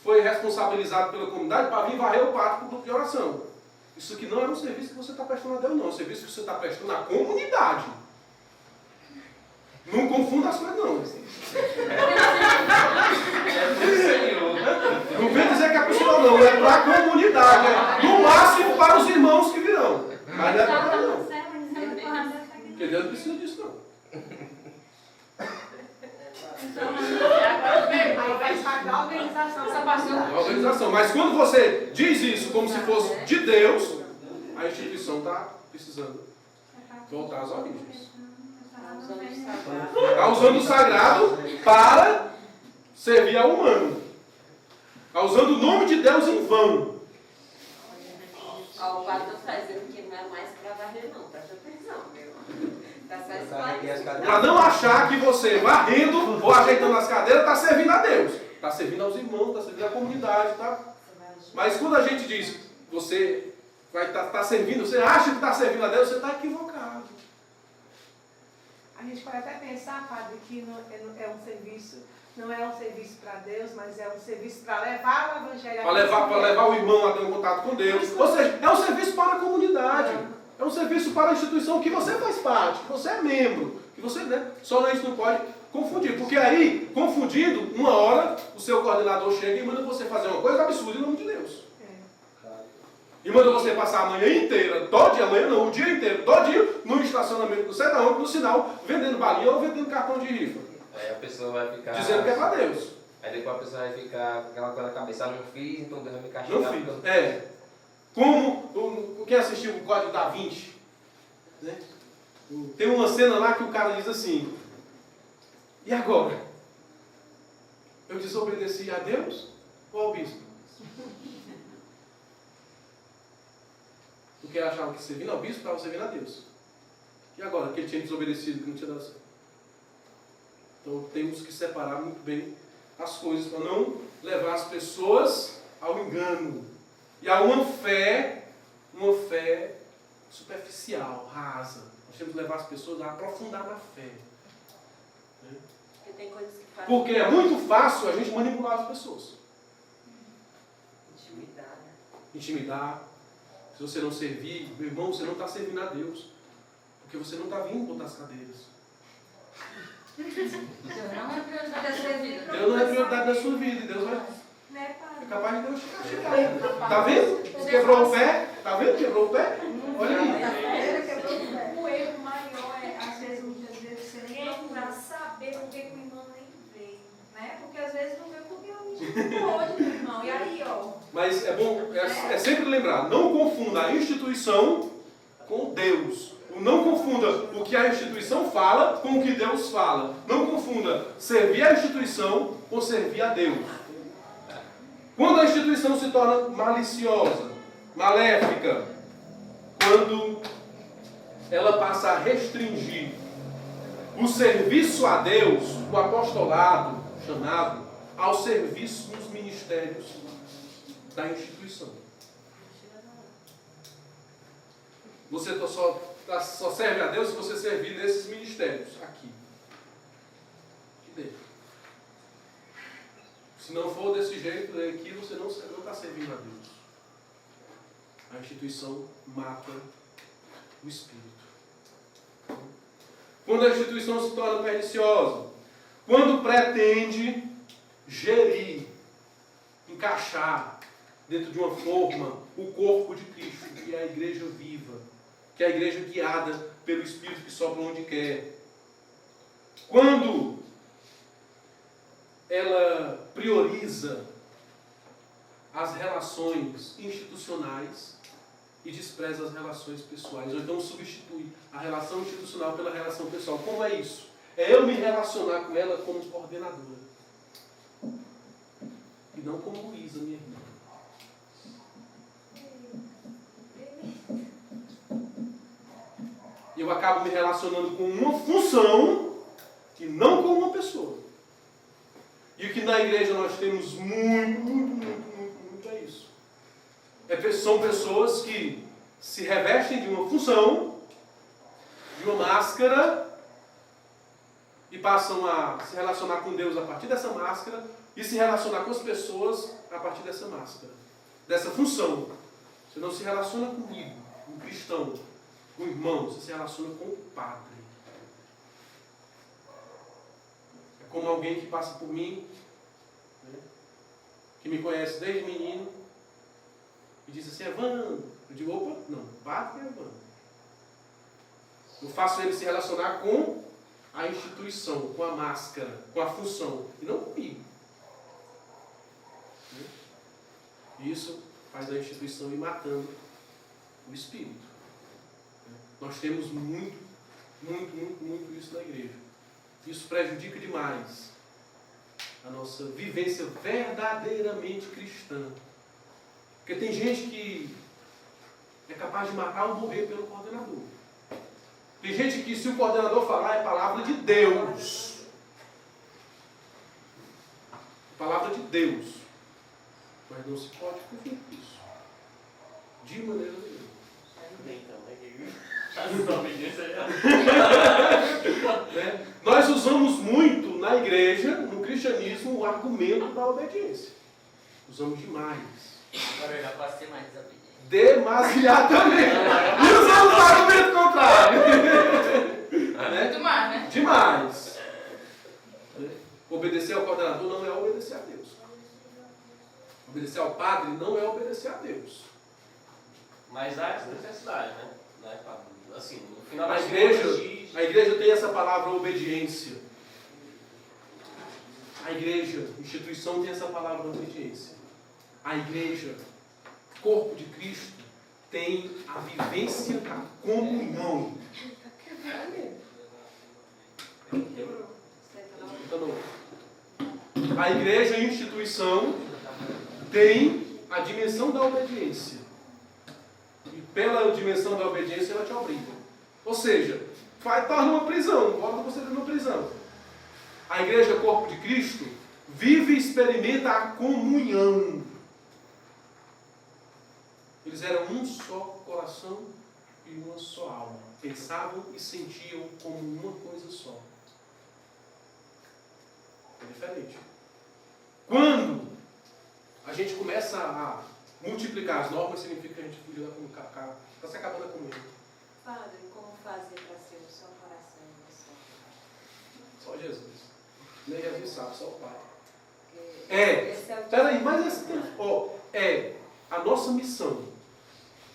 foi responsabilizado pela comunidade para vir varrer o pátio para o grupo de oração. Isso aqui não é um serviço que você está prestando a Deus, não. É um serviço que você está prestando à comunidade. Não confunda as coisas, não. Não vem dizer que é pessoal, não. É para a comunidade. É no máximo para os irmãos que virão. Mas não é para nós, não. Porque Deus não precisa disso, não.
Aí vai estar da organização, essa passou.
Organização. Mas quando você diz isso como se fosse de Deus, a instituição está precisando voltar às origens. Está usando o sagrado para servir ao humano. Está usando o nome de Deus em vão.
O padre está dizendo que não é mais para varrer, não. Presta atenção, meu. Está só esclarecido.
Para não achar que você, varrendo ou ajeitando as cadeiras, está servindo a Deus. Está servindo aos irmãos, está servindo à comunidade. Tá? Mas quando a gente diz, você vai estar servindo, você acha que está servindo a Deus, você está equivocado.
A gente pode até pensar, padre, que não é um serviço para Deus, mas é um serviço para levar o evangelho
Para levar o irmão a ter um contato com Deus. Ou seja, é um serviço para a comunidade. É um serviço para a instituição que você faz parte, que você é membro, que você, né? Só a gente não pode confundir. Porque aí, confundindo, uma hora o seu coordenador chega e manda você fazer uma coisa absurda em nome de Deus. E manda você passar a manhã inteira, o dia inteiro, todinho, no estacionamento, não sei da onde, no sinal, vendendo balinha ou vendendo cartão de rifa.
Aí a pessoa vai ficar...
Dizendo que é para Deus.
Aí depois a pessoa vai ficar com aquela coisa na cabeça, não fiz, então Deus vai me castigar.
Não fiz. É. Como quem assistiu o Código da Vinci, né? Tem uma cena lá que o cara diz assim, e agora? Eu desobedeci a Deus ou ao bispo? Porque ele achava que servindo ao bispo estava servindo a Deus. E agora, que ele tinha desobedecido, que não tinha dado certo. Então temos que separar muito bem as coisas para não levar as pessoas ao engano. E a uma fé superficial, rasa. Nós temos que levar as pessoas a aprofundar na fé.
Porque tem coisas que fazem.
Porque é muito fácil a gente manipular as pessoas. Intimidar. Se você não servir, meu irmão, você não está servindo a Deus. Porque você não está vindo botar as cadeiras.
Deus não é prioridade da sua vida.
Deus não é prioridade da sua vida. E Deus vai...
Né, padre?
É capaz de Deus chegar. Tá vendo? Você quebrou o pé? Tá vendo? Quebrou o pé? Olha aí.
O erro maior é, às vezes, muitas vezes, você nem procurar saber por que o irmão nem veio. Né? Porque às vezes não veio porque a gente não pôde, meu irmão. E aí, ó.
Mas é bom, é sempre lembrar, não confunda a instituição com Deus. Não confunda o que a instituição fala com o que Deus fala. Não confunda servir a instituição com servir a Deus. Quando a instituição se torna maliciosa, maléfica, quando ela passa a restringir o serviço a Deus, o apostolado chamado, ao serviço dos ministérios da instituição. Você só serve a Deus se você servir nesses ministérios aqui dentro. Se não for desse jeito, aqui você não está servindo a Deus. A instituição mata o espírito. Quando a instituição se torna perniciosa, quando pretende gerir, encaixar dentro de uma forma o corpo de Cristo, que é a igreja viva, que é a igreja guiada pelo Espírito que sopra onde quer. Quando ela prioriza as relações institucionais e despreza as relações pessoais, ou então substitui a relação institucional pela relação pessoal. Como é isso? É eu me relacionar com ela como coordenadora e não como Luísa, minha irmã. Eu acabo me relacionando com uma função e não com uma pessoa. E o que na igreja nós temos muito é isso. São pessoas que se revestem de uma função, de uma máscara, e passam a se relacionar com Deus a partir dessa máscara, e se relacionar com as pessoas a partir dessa máscara, dessa função. Você não se relaciona comigo, com um cristão, com o irmão, você se relaciona com o padre. É como alguém que passa por mim, né, que me conhece desde menino, e diz assim, Evandro. Eu digo, opa, não, padre é Evandro. Eu faço ele se relacionar com a instituição, com a máscara, com a função, e não comigo. E isso faz a instituição ir matando o espírito. Nós temos muito isso na igreja. Isso prejudica demais a nossa vivência verdadeiramente cristã. Porque tem gente que é capaz de matar ou morrer pelo coordenador. Tem gente que, se o coordenador falar, é palavra de Deus. Palavra de Deus. Mas não se pode confundir isso. De maneira nenhuma. Nós usamos muito na igreja, no cristianismo, o argumento da obediência. Usamos demais.
Agora eu já posso ser mais desobediente.
Demasiadamente. E usamos o argumento contrário.
Muito mais, né?
Demais. Obedecer ao coordenador não é obedecer a Deus. Obedecer ao padre não é obedecer a Deus.
Mas há essa necessidade, né? Assim, no final
A igreja tem essa palavra obediência. A igreja, instituição, tem essa palavra obediência. A igreja, corpo de Cristo, tem a vivência da comunhão. A igreja, a instituição, tem a dimensão da obediência. E pela dimensão da obediência ela te obriga. Ou seja, torna uma prisão, bota você dentro de uma prisão. A igreja, corpo de Cristo, vive e experimenta a comunhão. Eles eram um só coração e uma só alma. Pensavam e sentiam como uma coisa só. É diferente. Quando a gente começa a multiplicar as normas, significa que a gente fugiu da comunicação. Está se acabando a comunhão.
Padre, como fazer para ser o seu coração e o seu
Só Jesus. Nem Jesus sabe, só o Pai.
Esse é o
Peraí, mas é a nossa missão.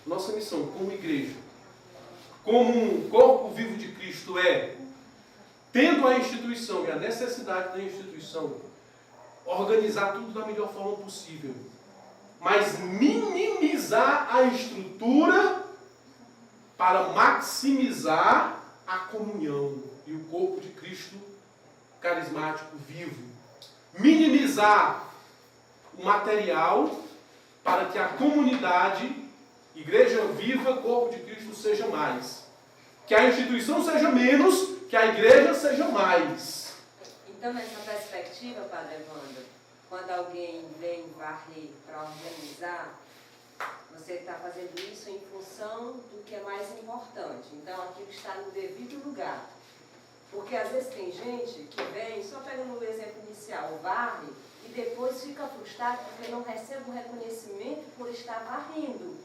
Nossa missão como igreja, como um corpo vivo de Cristo tendo a instituição e a necessidade da instituição, organizar tudo da melhor forma possível, mas minimizar a estrutura para maximizar a comunhão e o corpo de Cristo carismático vivo. Minimizar o material para que a comunidade, igreja viva, corpo de Cristo seja mais. Que a instituição seja menos, que a igreja seja mais.
Então, nessa perspectiva, Padre Evandro, quando alguém vem varrer para organizar, você está fazendo isso em função do que é mais importante. Então, aquilo está no devido lugar. Porque às vezes tem gente que vem, só pegando o exemplo inicial, varre, e depois fica frustrado porque não recebe o reconhecimento por estar varrendo.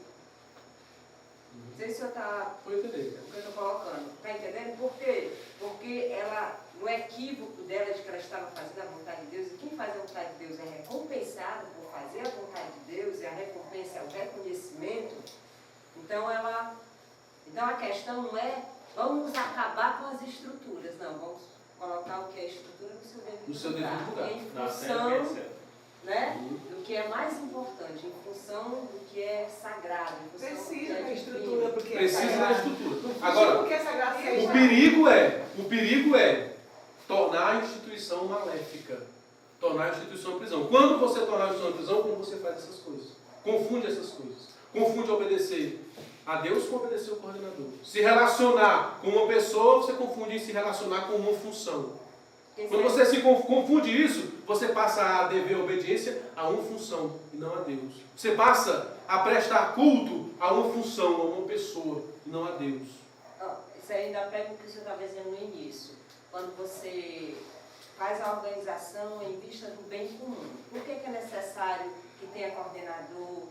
Não sei se o senhor está...
Vou entender.
O que eu estou colocando. Está entendendo? Por quê? Porque ela, no equívoco dela de que ela estava fazendo a vontade de Deus, e quem faz a vontade de Deus é recompensado por fazer a vontade de Deus, e a recompensa é o reconhecimento. Então a questão não é vamos acabar com as estruturas, não, vamos colocar o que é estrutura no seu devido lugar. Em função, né, do que é mais importante, em função do que é sagrado, em função
Precisa
do que
da
é
estrutura, porque
Precisa
é
da
sagrado.
estrutura.
Não
Agora,
porque é sagrado seja.
o perigo é tornar a instituição maléfica, tornar a instituição prisão. Quando você tornar a instituição prisão, como você faz essas coisas? Confunde essas coisas. Confunde obedecer a Deus com obedecer o coordenador. Se relacionar com uma pessoa, você confunde em se relacionar com uma função. Quando você se confunde isso, você passa a dever obediência a uma função e não a Deus. Você passa a prestar culto a uma função, a uma pessoa e não a Deus.
Isso ainda pega o que o senhor estava dizendo no início. Quando você faz a organização em vista do bem comum. Por que é necessário que tenha coordenador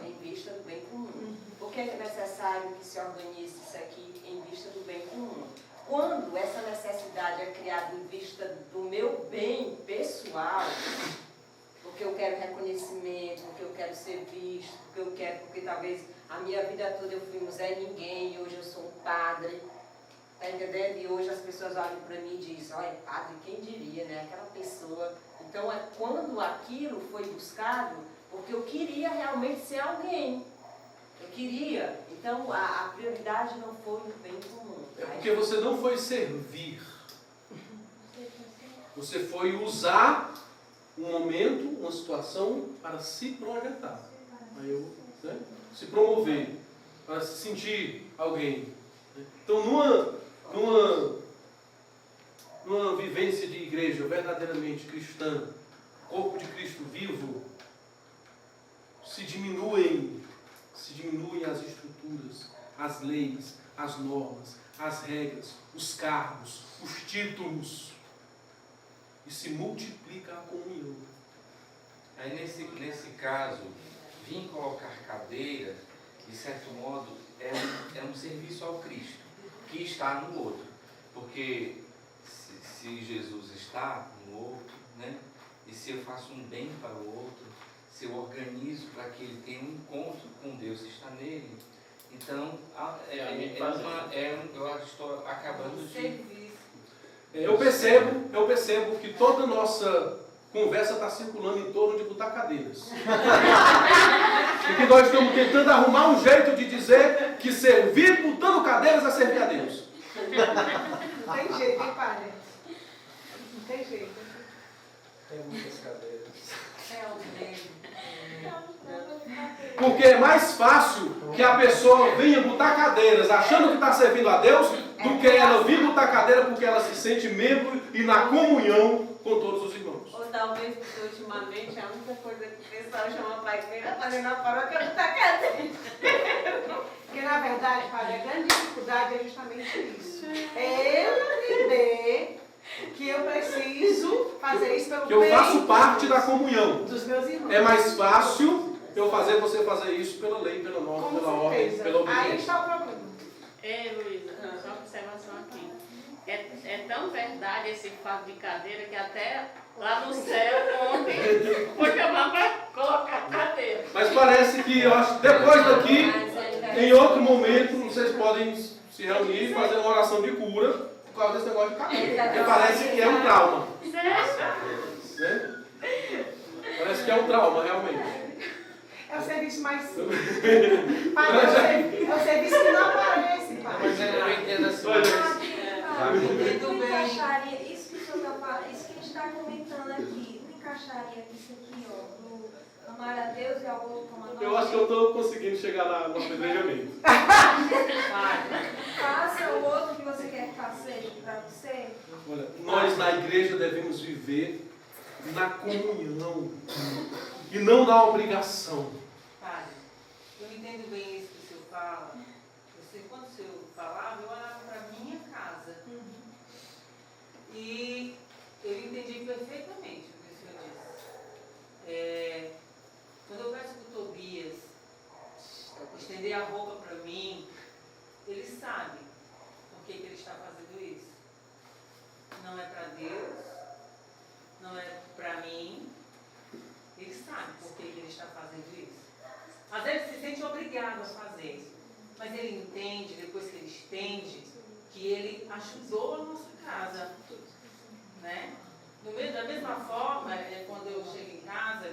em vista do bem comum? Por que é necessário que se organize isso aqui em vista do bem comum? Quando essa necessidade é criada em vista do meu bem pessoal, porque eu quero reconhecimento, porque eu quero ser visto, porque talvez a minha vida toda eu fui um Zé Ninguém e hoje eu sou um padre, tá entendendo? E hoje as pessoas olham para mim e dizem, olha, padre, quem diria, né? Aquela pessoa. Então, é quando aquilo foi buscado, porque eu queria realmente ser alguém. Eu queria. Então, a prioridade não foi o bem comum.
É porque você não foi servir. Você foi usar um momento, uma situação para se projetar. Né? Se promover, para se sentir alguém. Então, numa vivência de igreja verdadeiramente cristã, corpo de Cristo vivo, se diminuem as estruturas, as leis, as normas, as regras, os cargos, os títulos, e se multiplica a comunhão.
Aí nesse caso, vir colocar cadeira, de certo modo, é um serviço ao Cristo, que está no outro. Porque se Jesus está no outro, né? E se eu faço um bem para o outro, se eu organizo para que ele tenha um encontro com Deus que está nele, então eu estou acabando de...
Eu percebo que toda a nossa conversa está circulando em torno de botar cadeiras. E que nós estamos tentando arrumar um jeito de dizer que servir botando cadeiras é servir a Deus.
Não tem jeito, hein, padre? Não tem jeito.
Tem muitas cadeiras.
Porque é mais fácil que a pessoa venha botar cadeiras achando que está servindo a Deus do que ela vir botar cadeira porque ela se sente membro e na comunhão com todos os irmãos.
Ou talvez porque ultimamente a única coisa que o pessoal chama para a igreja é fazer na paróquia é botar cadeira.
Porque na verdade verdade, padre, a grande dificuldade é justamente isso. É eu entender que eu preciso fazer isso pelo
Que eu
bem
faço parte da comunhão.
dos meus irmãos.
É mais fácil eu fazer você fazer isso pela lei, pela norma,
Com
pela ordem,
certeza.
pela
Aí
obediência.
está o problema.
Ei, Luísa, só uma observação aqui. É tão verdade esse fato de cadeira que até lá no céu ontem foi chamar para colocar cadeira.
Mas parece que, eu acho, depois daqui, em outro momento, vocês podem se reunir e fazer uma oração de cura por causa desse negócio de cabelo. Porque parece que é um trauma. Né? Parece que é um trauma, realmente.
É o serviço mais simples. Padre, é o serviço que não aparece, padre.
Mas eu entendo assim.
Isso que o senhor está falando, isso que a gente está comentando aqui, não encaixaria isso aqui, ó, no amar a Deus e ao outro como a nós?
Eu acho que eu estou conseguindo chegar no apedrejamento.
Faça o outro que você quer que faça para você.
Olha, nós na igreja devemos viver na comunhão e não na obrigação.
Padre, eu entendo bem isso que o senhor fala. Quando o senhor falava, eu olhava para a minha casa. E eu entendi perfeitamente o que o senhor disse. Quando eu peço para o Tobias estender a roupa para mim, ele sabe por que ele está fazendo isso. Não é para Deus, não é para mim. Ele sabe por que ele está fazendo isso. Às vezes ele se sente obrigado a fazer, mas ele entende, depois que ele estende, que ele ajudou a nossa casa. Né? Da mesma forma, quando eu chego em casa,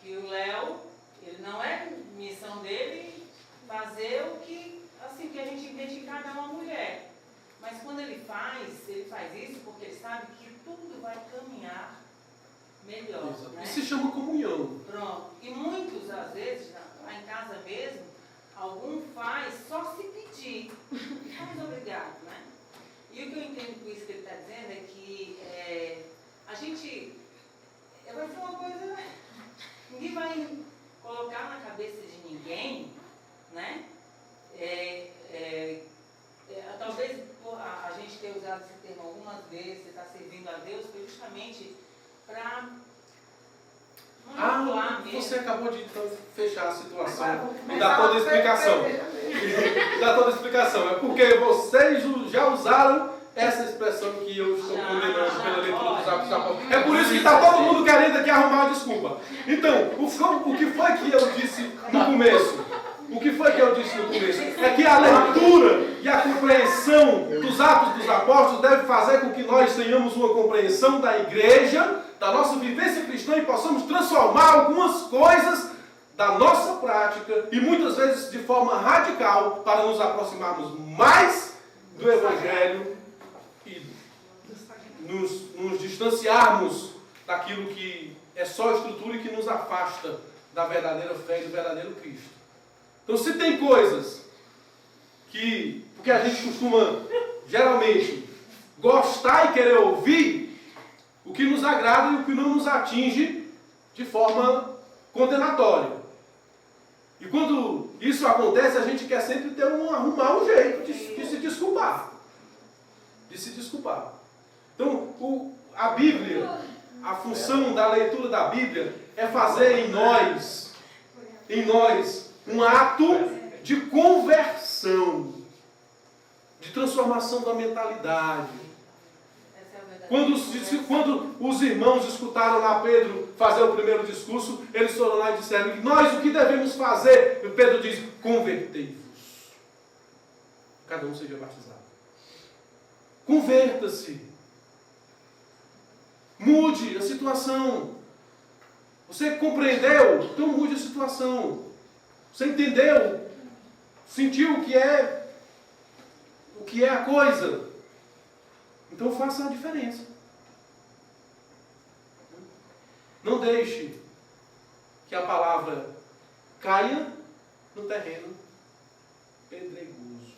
que o Léo, ele não é missão dele fazer o que, assim, que a gente entende que cada uma mulher. Mas quando ele faz isso porque ele sabe que tudo vai caminhar melhor. Né?
Isso se chama comunhão.
Pronto. E muitos, às vezes, lá em casa mesmo, algum faz só se pedir. Faz obrigado, né? E o que eu entendo com isso que ele está dizendo é que a gente vai ser uma coisa. Ninguém vai colocar na cabeça de ninguém, né? Talvez a gente tenha usado esse termo algumas vezes, você está servindo a Deus, foi justamente para manipular mesmo.
Você acabou de então, fechar a situação e dar toda a explicação. Dá toda a explicação. É porque vocês já usaram essa expressão que eu estou condenando pela leitura dos Atos dos Apóstolos. É por isso que está todo mundo querendo aqui arrumar uma desculpa. Então, o que foi que eu disse no começo? O que foi que eu disse no começo? É que a leitura e a compreensão dos Atos dos Apóstolos deve fazer com que nós tenhamos uma compreensão da igreja, da nossa vivência cristã e possamos transformar algumas coisas da nossa prática e muitas vezes de forma radical para nos aproximarmos mais do Evangelho e nos distanciarmos daquilo que é só estrutura e que nos afasta da verdadeira fé e do verdadeiro Cristo. Então, se tem coisas porque a gente costuma, geralmente, gostar e querer ouvir, o que nos agrada e o que não nos atinge de forma condenatória. E quando isso acontece, a gente quer sempre arrumar um jeito de se desculpar. Então, a Bíblia, a função da leitura da Bíblia é fazer em nós um ato de conversão, de transformação da mentalidade. Quando os irmãos escutaram lá Pedro fazer o primeiro discurso, eles foram lá e disseram: nós o que devemos fazer? E Pedro diz: convertei-vos. Cada um seja batizado. Converta-se. Mude a situação. Você compreendeu? Então mude a situação. Você entendeu? Sentiu o que é a coisa? Então faça a diferença. Não deixe que a palavra caia no terreno pedregoso,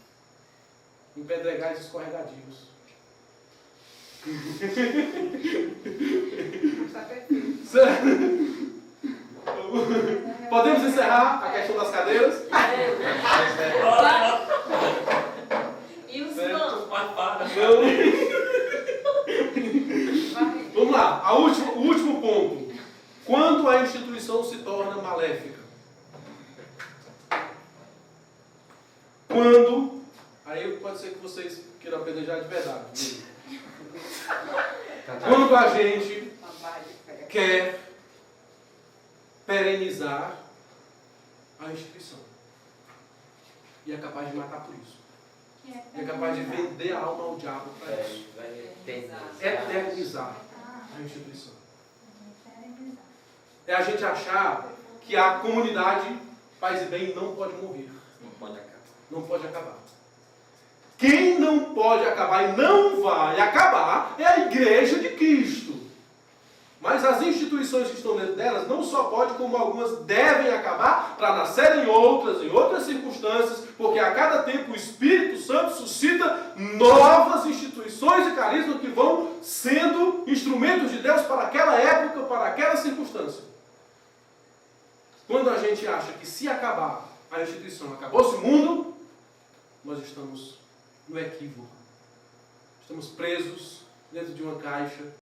em pedregais escorregadios. Podemos encerrar a questão das cadeiras? Quando, aí pode ser que vocês queiram apedrejar de verdade. Quando a gente quer perenizar a instituição. E é capaz de matar por isso. E é capaz de vender a alma ao diabo para isso. Eternizar a instituição. É a gente achar que a comunidade Paz e Bem não pode morrer. Não pode acabar. Quem não pode acabar e não vai acabar é a Igreja de Cristo. Mas as instituições que estão dentro delas não só podem, como algumas devem acabar para nascerem outras, em outras circunstâncias, porque a cada tempo o Espírito Santo suscita novas instituições e carismas que vão sendo instrumentos de Deus para aquela época, para aquela circunstância. Quando a gente acha que se acabar a instituição, acabou-se o mundo, nós estamos no equívoco. Estamos presos dentro de uma caixa